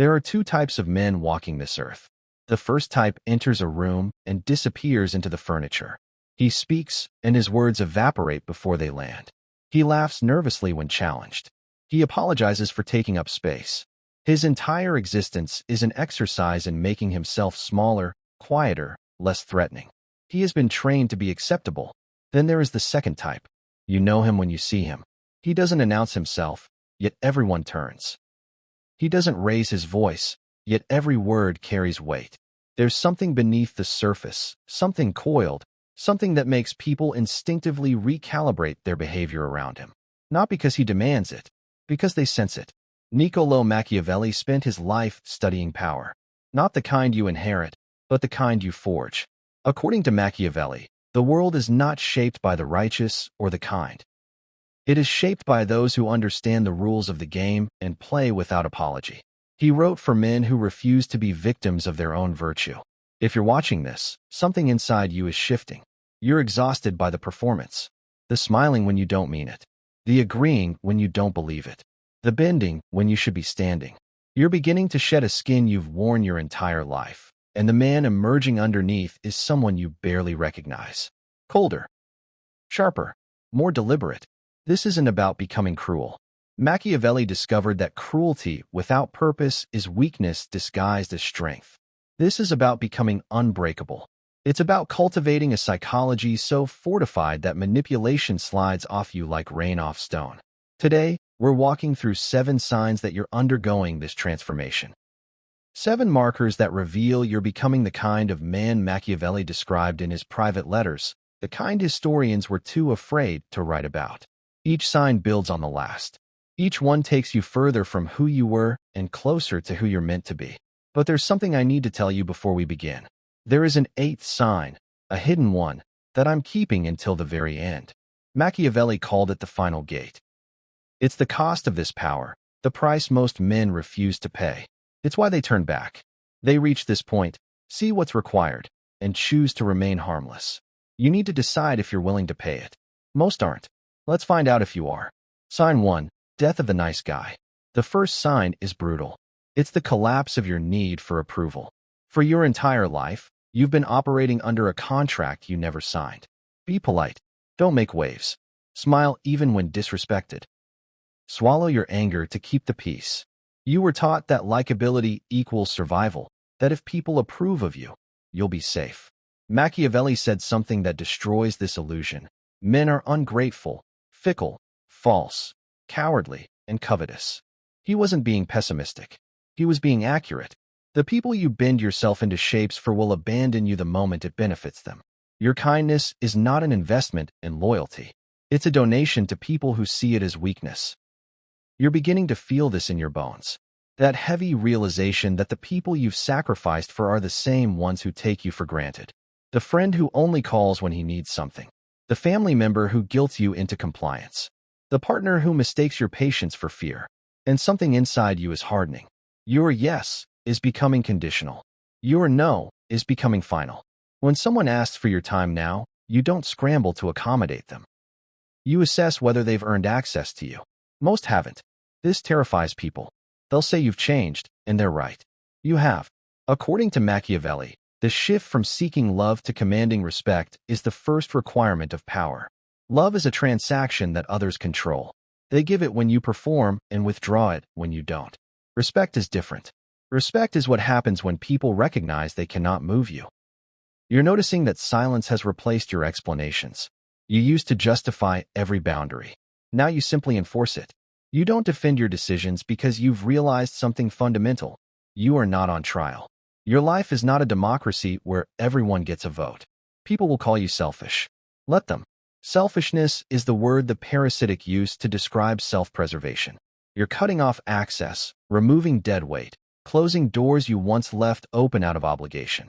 There are two types of men walking this earth. The first type enters a room and disappears into the furniture. He speaks, and his words evaporate before they land. He laughs nervously when challenged. He apologizes for taking up space. His entire existence is an exercise in making himself smaller, quieter, less threatening. He has been trained to be acceptable. Then there is the second type. You know him when you see him. He doesn't announce himself, yet everyone turns. He doesn't raise his voice, yet every word carries weight. There's something beneath the surface, something coiled, something that makes people instinctively recalibrate their behavior around him. Not because he demands it, because they sense it. Niccolò Machiavelli spent his life studying power. Not the kind you inherit, but the kind you forge. According to Machiavelli, the world is not shaped by the righteous or the kind. It is shaped by those who understand the rules of the game and play without apology. He wrote for men who refuse to be victims of their own virtue. If you're watching this, something inside you is shifting. You're exhausted by the performance, the smiling when you don't mean it, the agreeing when you don't believe it, the bending when you should be standing. You're beginning to shed a skin you've worn your entire life, and the man emerging underneath is someone you barely recognize. Colder, sharper, more deliberate. This isn't about becoming cruel. Machiavelli discovered that cruelty without purpose is weakness disguised as strength. This is about becoming unbreakable. It's about cultivating a psychology so fortified that manipulation slides off you like rain off stone. Today, we're walking through 7 signs that you're undergoing this transformation. 7 markers that reveal you're becoming the kind of man Machiavelli described in his private letters, the kind historians were too afraid to write about. Each sign builds on the last. Each one takes you further from who you were and closer to who you're meant to be. But there's something I need to tell you before we begin. There is an 8th sign, a hidden one, that I'm keeping until the very end. Machiavelli called it the final gate. It's the cost of this power, the price most men refuse to pay. It's why they turn back. They reach this point, see what's required, and choose to remain harmless. You need to decide if you're willing to pay it. Most aren't. Let's find out if you are. Sign 1, death of the nice guy. The first sign is brutal. It's the collapse of your need for approval. For your entire life, you've been operating under a contract you never signed. Be polite. Don't make waves. Smile even when disrespected. Swallow your anger to keep the peace. You were taught that likability equals survival, that if people approve of you, you'll be safe. Machiavelli said something that destroys this illusion. Men are ungrateful, fickle, false, cowardly, and covetous. He wasn't being pessimistic. He was being accurate. The people you bend yourself into shapes for will abandon you the moment it benefits them. Your kindness is not an investment in loyalty. It's a donation to people who see it as weakness. You're beginning to feel this in your bones. That heavy realization that the people you've sacrificed for are the same ones who take you for granted. The friend who only calls when he needs something. The family member who guilts you into compliance. The partner who mistakes your patience for fear. And something inside you is hardening. Your yes is becoming conditional. Your no is becoming final. When someone asks for your time now, you don't scramble to accommodate them. You assess whether they've earned access to you. Most haven't. This terrifies people. They'll say you've changed, and they're right. You have. According to Machiavelli, the shift from seeking love to commanding respect is the first requirement of power. Love is a transaction that others control. They give it when you perform and withdraw it when you don't. Respect is different. Respect is what happens when people recognize they cannot move you. You're noticing that silence has replaced your explanations. You used to justify every boundary. Now you simply enforce it. You don't defend your decisions because you've realized something fundamental. You are not on trial. Your life is not a democracy where everyone gets a vote. People will call you selfish. Let them. Selfishness is the word the parasitic use to describe self-preservation. You're cutting off access, removing dead weight, closing doors you once left open out of obligation.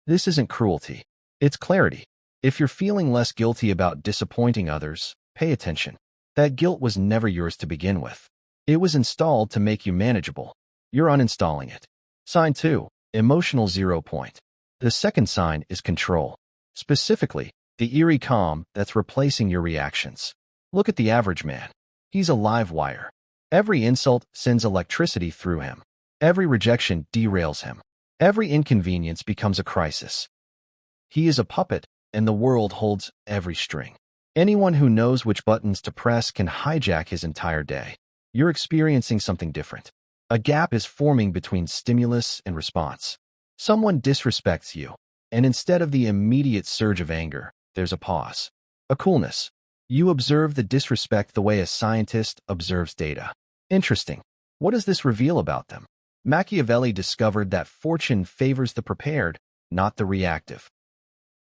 This isn't cruelty. It's clarity. If you're feeling less guilty about disappointing others, pay attention. That guilt was never yours to begin with. It was installed to make you manageable. You're uninstalling it. Sign 2, emotional 0 point. The second sign is control. Specifically, the eerie calm that's replacing your reactions. Look at the average man. He's a live wire. Every insult sends electricity through him. Every rejection derails him. Every inconvenience becomes a crisis. He is a puppet, and the world holds every string. Anyone who knows which buttons to press can hijack his entire day. You're experiencing something different. A gap is forming between stimulus and response. Someone disrespects you, and instead of the immediate surge of anger, there's a pause. A coolness. You observe the disrespect the way a scientist observes data. Interesting. What does this reveal about them? Machiavelli discovered that fortune favors the prepared, not the reactive.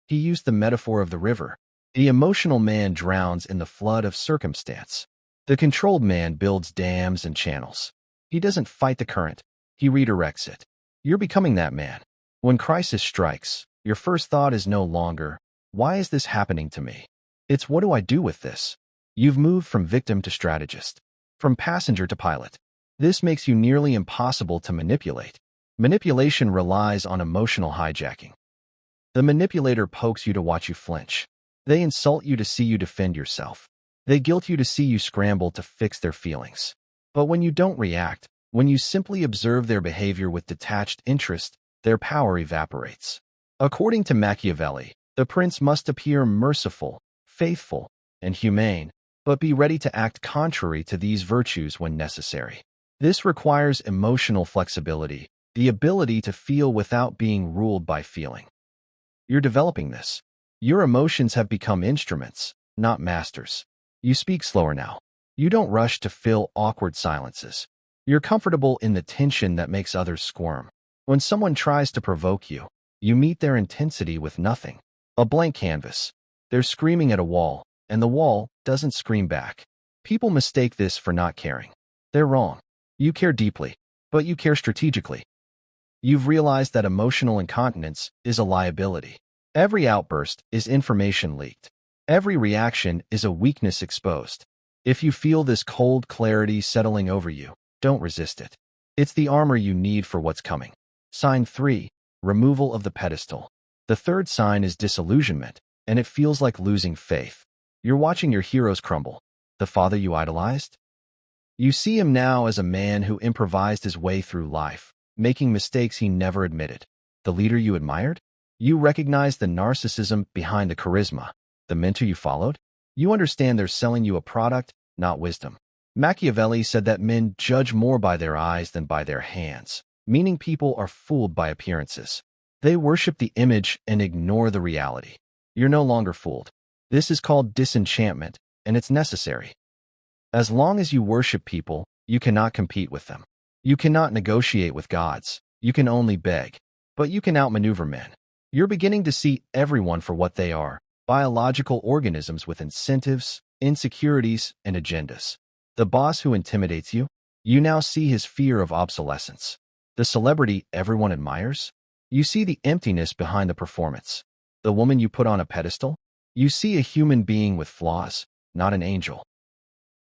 He used the metaphor of the river. The emotional man drowns in the flood of circumstance. The controlled man builds dams and channels. He doesn't fight the current, he redirects it. You're becoming that man. When crisis strikes, your first thought is no longer, "Why is this happening to me?" It's, "What do I do with this?" You've moved from victim to strategist, from passenger to pilot. This makes you nearly impossible to manipulate. Manipulation relies on emotional hijacking. The manipulator pokes you to watch you flinch. They insult you to see you defend yourself. They guilt you to see you scramble to fix their feelings. But when you don't react, when you simply observe their behavior with detached interest, their power evaporates. According to Machiavelli, the prince must appear merciful, faithful, and humane, but be ready to act contrary to these virtues when necessary. This requires emotional flexibility, the ability to feel without being ruled by feeling. You're developing this. Your emotions have become instruments, not masters. You speak slower now. You don't rush to fill awkward silences. You're comfortable in the tension that makes others squirm. When someone tries to provoke you, you meet their intensity with nothing. A blank canvas. They're screaming at a wall, and the wall doesn't scream back. People mistake this for not caring. They're wrong. You care deeply, but you care strategically. You've realized that emotional incontinence is a liability. Every outburst is information leaked. Every reaction is a weakness exposed. If you feel this cold clarity settling over you, don't resist it. It's the armor you need for what's coming. Sign 3, removal of the pedestal. The third sign is disillusionment, and it feels like losing faith. You're watching your heroes crumble. The father you idolized? You see him now as a man who improvised his way through life, making mistakes he never admitted. The leader you admired? You recognize the narcissism behind the charisma. The mentor you followed? You understand they're selling you a product, not wisdom. Machiavelli said that men judge more by their eyes than by their hands, meaning people are fooled by appearances. They worship the image and ignore the reality. You're no longer fooled. This is called disenchantment, and it's necessary. As long as you worship people, you cannot compete with them. You cannot negotiate with gods. You can only beg. But you can outmaneuver men. You're beginning to see everyone for what they are, biological organisms with incentives, insecurities, and agendas. The boss who intimidates you? You now see his fear of obsolescence. The celebrity everyone admires? You see the emptiness behind the performance. The woman you put on a pedestal? You see a human being with flaws, not an angel.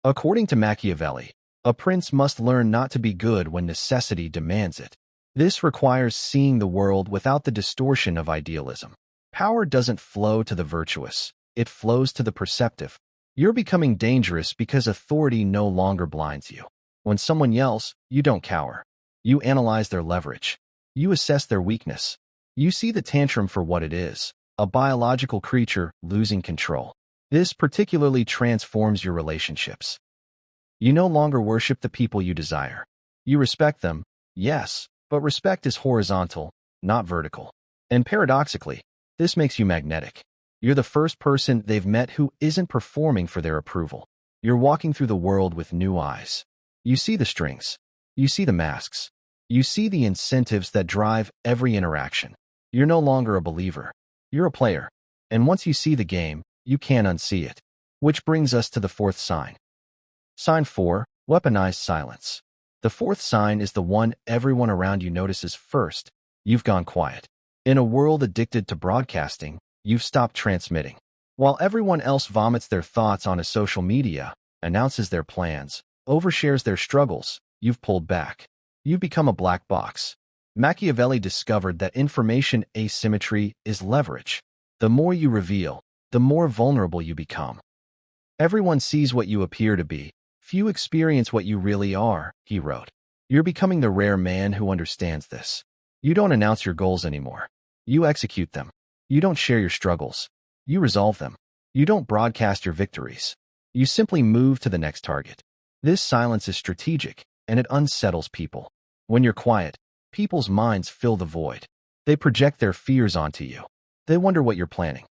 According to Machiavelli, a prince must learn not to be good when necessity demands it. This requires seeing the world without the distortion of idealism. Power doesn't flow to the virtuous, it flows to the perceptive. You're becoming dangerous because authority no longer blinds you. When someone yells, you don't cower. You analyze their leverage. You assess their weakness. You see the tantrum for what it is, a biological creature losing control. This particularly transforms your relationships. You no longer worship the people you desire. You respect them, yes, but respect is horizontal, not vertical. And paradoxically, this makes you magnetic. You're the first person they've met who isn't performing for their approval. You're walking through the world with new eyes. You see the strings. You see the masks. You see the incentives that drive every interaction. You're no longer a believer. You're a player. And once you see the game, you can't unsee it. Which brings us to the fourth sign. Sign 4, weaponized silence. The fourth sign is the one everyone around you notices first. You've gone quiet. In a world addicted to broadcasting, you've stopped transmitting. While everyone else vomits their thoughts onto social media, announces their plans, overshares their struggles, you've pulled back. You've become a black box. Machiavelli discovered that information asymmetry is leverage. The more you reveal, the more vulnerable you become. Everyone sees what you appear to be. Few experience what you really are, he wrote. You're becoming the rare man who understands this. You don't announce your goals anymore. You execute them. You don't share your struggles. You resolve them. You don't broadcast your victories. You simply move to the next target. This silence is strategic, and it unsettles people. When you're quiet, people's minds fill the void. They project their fears onto you. They wonder what you're planning.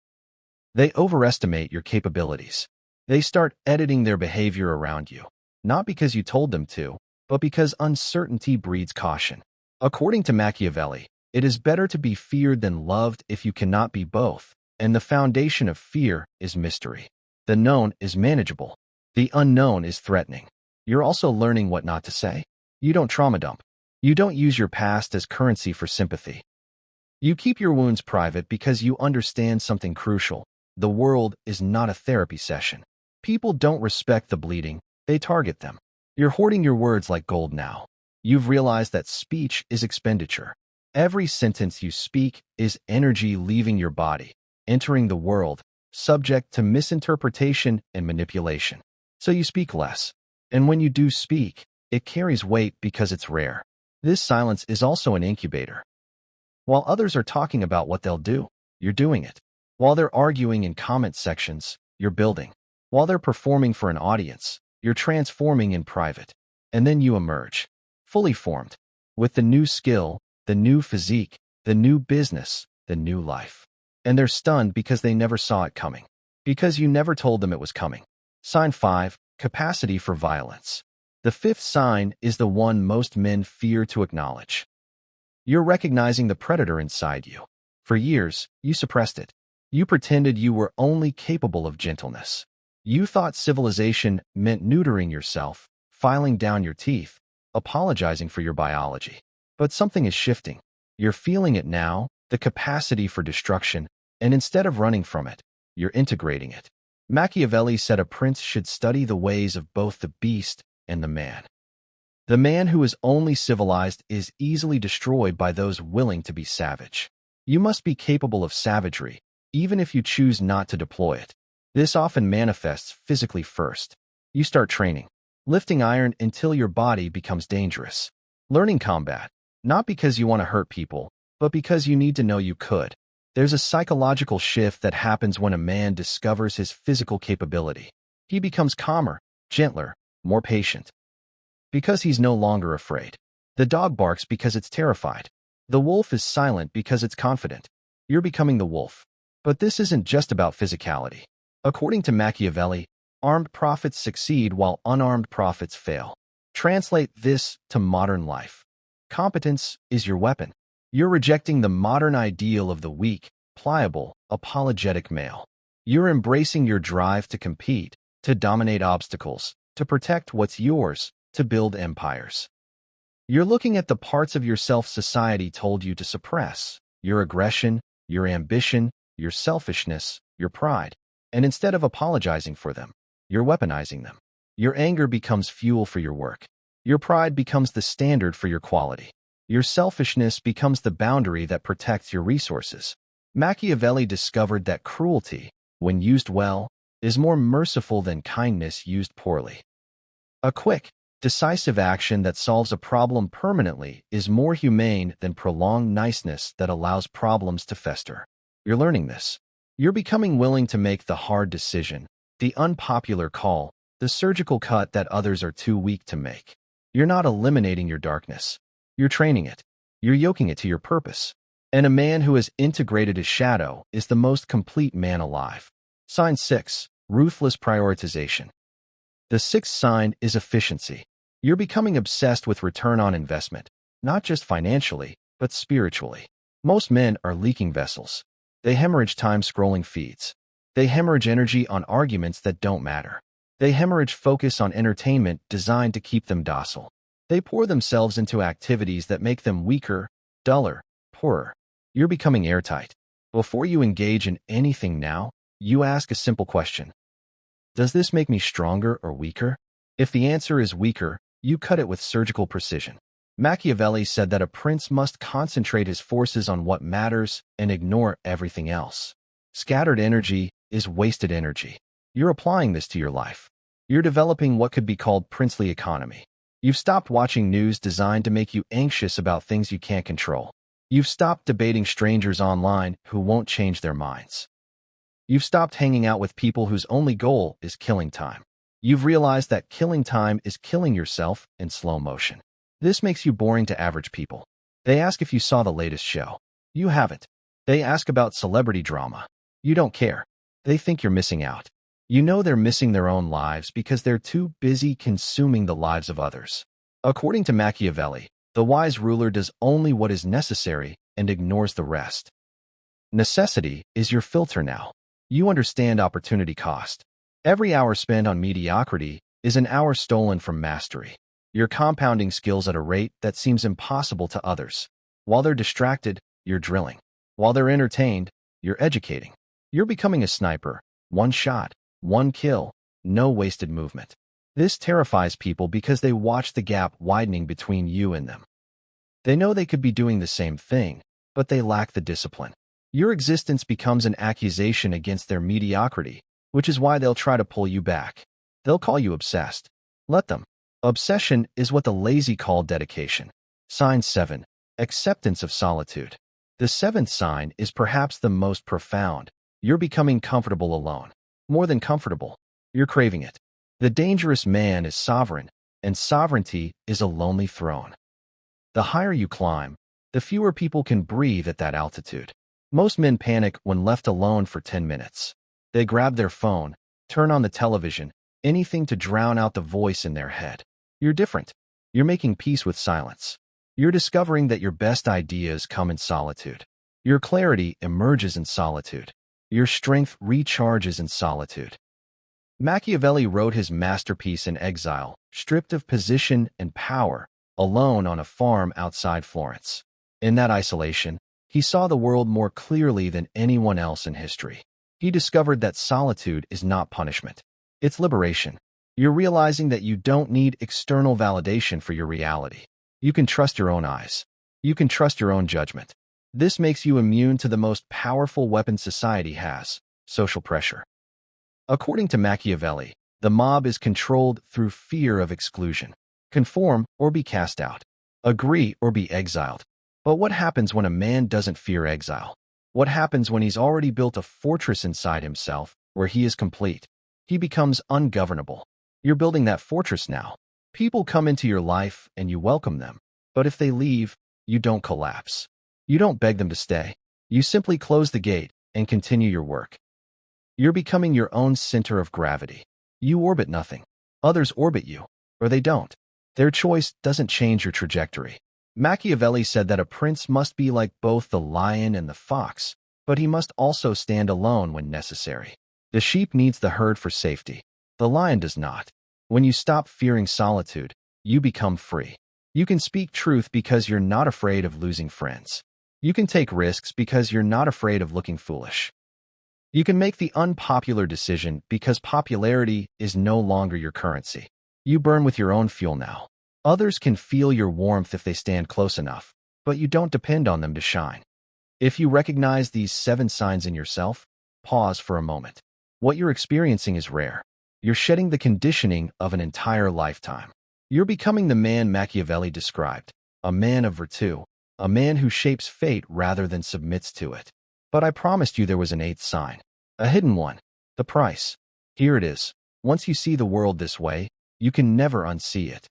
They overestimate your capabilities. They start editing their behavior around you, not because you told them to, but because uncertainty breeds caution. According to Machiavelli, it is better to be feared than loved if you cannot be both, and the foundation of fear is mystery. The known is manageable. The unknown is threatening. You're also learning what not to say. You don't trauma dump. You don't use your past as currency for sympathy. You keep your wounds private because you understand something crucial. The world is not a therapy session. People don't respect the bleeding, they target them. You're hoarding your words like gold now. You've realized that speech is expenditure. Every sentence you speak is energy leaving your body, entering the world, subject to misinterpretation and manipulation. So you speak less. And when you do speak, it carries weight because it's rare. This silence is also an incubator. While others are talking about what they'll do, you're doing it. While they're arguing in comment sections, you're building. While they're performing for an audience, you're transforming in private. And then you emerge, fully formed, with the new skill, the new physique, the new business, the new life. And they're stunned because they never saw it coming. Because you never told them it was coming. Sign 5, capacity for violence. The fifth sign is the one most men fear to acknowledge. You're recognizing the predator inside you. For years, you suppressed it. You pretended you were only capable of gentleness. You thought civilization meant neutering yourself, filing down your teeth, apologizing for your biology. But something is shifting. You're feeling it now, the capacity for destruction, and instead of running from it, you're integrating it. Machiavelli said a prince should study the ways of both the beast and the man. The man who is only civilized is easily destroyed by those willing to be savage. You must be capable of savagery, even if you choose not to deploy it. This often manifests physically first. You start training, lifting iron until your body becomes dangerous. Learning combat, not because you want to hurt people, but because you need to know you could. There's a psychological shift that happens when a man discovers his physical capability. He becomes calmer, gentler, more patient. Because he's no longer afraid. The dog barks because it's terrified. The wolf is silent because it's confident. You're becoming the wolf. But this isn't just about physicality. According to Machiavelli, armed prophets succeed while unarmed prophets fail. Translate this to modern life. Competence is your weapon. You're rejecting the modern ideal of the weak, pliable, apologetic male. You're embracing your drive to compete, to dominate obstacles, to protect what's yours, to build empires. You're looking at the parts of yourself society told you to suppress, your aggression, your ambition, your selfishness, your pride. And instead of apologizing for them, you're weaponizing them. Your anger becomes fuel for your work. Your pride becomes the standard for your quality. Your selfishness becomes the boundary that protects your resources. Machiavelli discovered that cruelty, when used well, is more merciful than kindness used poorly. A quick, decisive action that solves a problem permanently is more humane than prolonged niceness that allows problems to fester. You're learning this. You're becoming willing to make the hard decision, the unpopular call, the surgical cut that others are too weak to make. You're not eliminating your darkness. You're training it. You're yoking it to your purpose. And a man who has integrated his shadow is the most complete man alive. Sign 6, ruthless prioritization. The sixth sign is efficiency. You're becoming obsessed with return on investment, not just financially, but spiritually. Most men are leaking vessels. They hemorrhage time scrolling feeds. They hemorrhage energy on arguments that don't matter. They hemorrhage focus on entertainment designed to keep them docile. They pour themselves into activities that make them weaker, duller, poorer. You're becoming airtight. Before you engage in anything now, you ask a simple question. Does this make me stronger or weaker? If the answer is weaker, you cut it with surgical precision. Machiavelli said that a prince must concentrate his forces on what matters and ignore everything else. Scattered energy is wasted energy. You're applying this to your life. You're developing what could be called princely economy. You've stopped watching news designed to make you anxious about things you can't control. You've stopped debating strangers online who won't change their minds. You've stopped hanging out with people whose only goal is killing time. You've realized that killing time is killing yourself in slow motion. This makes you boring to average people. They ask if you saw the latest show. You haven't. They ask about celebrity drama. You don't care. They think you're missing out. You know they're missing their own lives because they're too busy consuming the lives of others. According to Machiavelli, the wise ruler does only what is necessary and ignores the rest. Necessity is your filter now. You understand opportunity cost. Every hour spent on mediocrity is an hour stolen from mastery. You're compounding skills at a rate that seems impossible to others. While they're distracted, you're drilling. While they're entertained, you're educating. You're becoming a sniper. One shot, one kill, no wasted movement. This terrifies people because they watch the gap widening between you and them. They know they could be doing the same thing, but they lack the discipline. Your existence becomes an accusation against their mediocrity, which is why they'll try to pull you back. They'll call you obsessed. Let them. Obsession is what the lazy call dedication. Sign 7. Acceptance of solitude. The seventh sign is perhaps the most profound. You're becoming comfortable alone. More than comfortable. You're craving it. The dangerous man is sovereign, and sovereignty is a lonely throne. The higher you climb, the fewer people can breathe at that altitude. Most men panic when left alone for 10 minutes. They grab their phone, turn on the television, anything to drown out the voice in their head. You're different. You're making peace with silence. You're discovering that your best ideas come in solitude. Your clarity emerges in solitude. Your strength recharges in solitude. Machiavelli wrote his masterpiece in exile, stripped of position and power, alone on a farm outside Florence. In that isolation, he saw the world more clearly than anyone else in history. He discovered that solitude is not punishment. It's liberation. You're realizing that you don't need external validation for your reality. You can trust your own eyes. You can trust your own judgment. This makes you immune to the most powerful weapon society has, social pressure. According to Machiavelli, the mob is controlled through fear of exclusion. Conform or be cast out. Agree or be exiled. But what happens when a man doesn't fear exile? What happens when he's already built a fortress inside himself where he is complete? He becomes ungovernable. You're building that fortress now. People come into your life and you welcome them. But if they leave, you don't collapse. You don't beg them to stay. You simply close the gate and continue your work. You're becoming your own center of gravity. You orbit nothing. Others orbit you, or they don't. Their choice doesn't change your trajectory. Machiavelli said that a prince must be like both the lion and the fox, but he must also stand alone when necessary. The sheep needs the herd for safety. The lion does not. When you stop fearing solitude, you become free. You can speak truth because you're not afraid of losing friends. You can take risks because you're not afraid of looking foolish. You can make the unpopular decision because popularity is no longer your currency. You burn with your own fuel now. Others can feel your warmth if they stand close enough, but you don't depend on them to shine. If you recognize these 7 signs in yourself, pause for a moment. What you're experiencing is rare. You're shedding the conditioning of an entire lifetime. You're becoming the man Machiavelli described, a man of virtue, a man who shapes fate rather than submits to it. But I promised you there was an 8th sign, a hidden one, the price. Here it is. Once you see the world this way, you can never unsee it.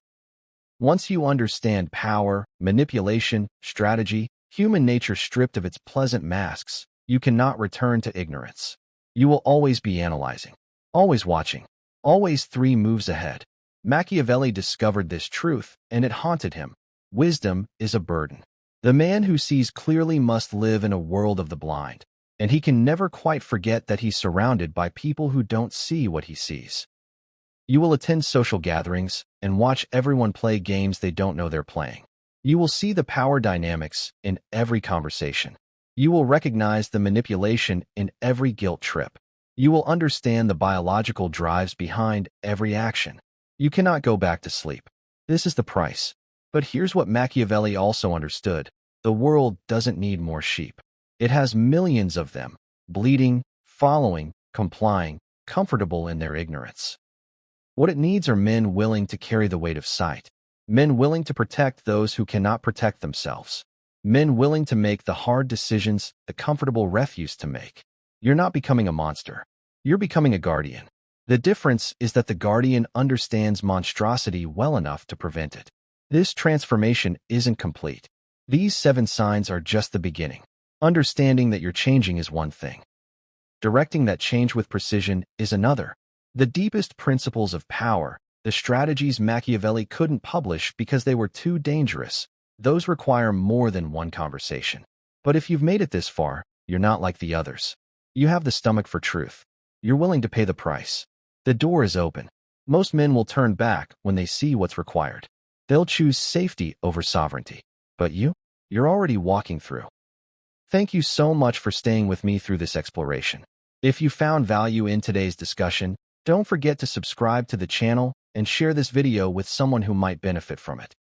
Once you understand power, manipulation, strategy, human nature stripped of its pleasant masks, you cannot return to ignorance. You will always be analyzing, always watching, always 3 moves ahead. Machiavelli discovered this truth, and it haunted him. Wisdom is a burden. The man who sees clearly must live in a world of the blind, and he can never quite forget that he's surrounded by people who don't see what he sees. You will attend social gatherings and watch everyone play games they don't know they're playing. You will see the power dynamics in every conversation. You will recognize the manipulation in every guilt trip. You will understand the biological drives behind every action. You cannot go back to sleep. This is the price. But here's what Machiavelli also understood. The world doesn't need more sheep. It has millions of them, bleeding, following, complying, comfortable in their ignorance. What it needs are men willing to carry the weight of sight. Men willing to protect those who cannot protect themselves. Men willing to make the hard decisions the comfortable refuse to make. You're not becoming a monster. You're becoming a guardian. The difference is that the guardian understands monstrosity well enough to prevent it. This transformation isn't complete. These 7 signs are just the beginning. Understanding that you're changing is one thing. Directing that change with precision is another. The deepest principles of power, the strategies Machiavelli couldn't publish because they were too dangerous, those require more than one conversation. But if you've made it this far, you're not like the others. You have the stomach for truth. You're willing to pay the price. The door is open. Most men will turn back when they see what's required. They'll choose safety over sovereignty. But you're already walking through. Thank you so much for staying with me through this exploration. If you found value in today's discussion, don't forget to subscribe to the channel and share this video with someone who might benefit from it.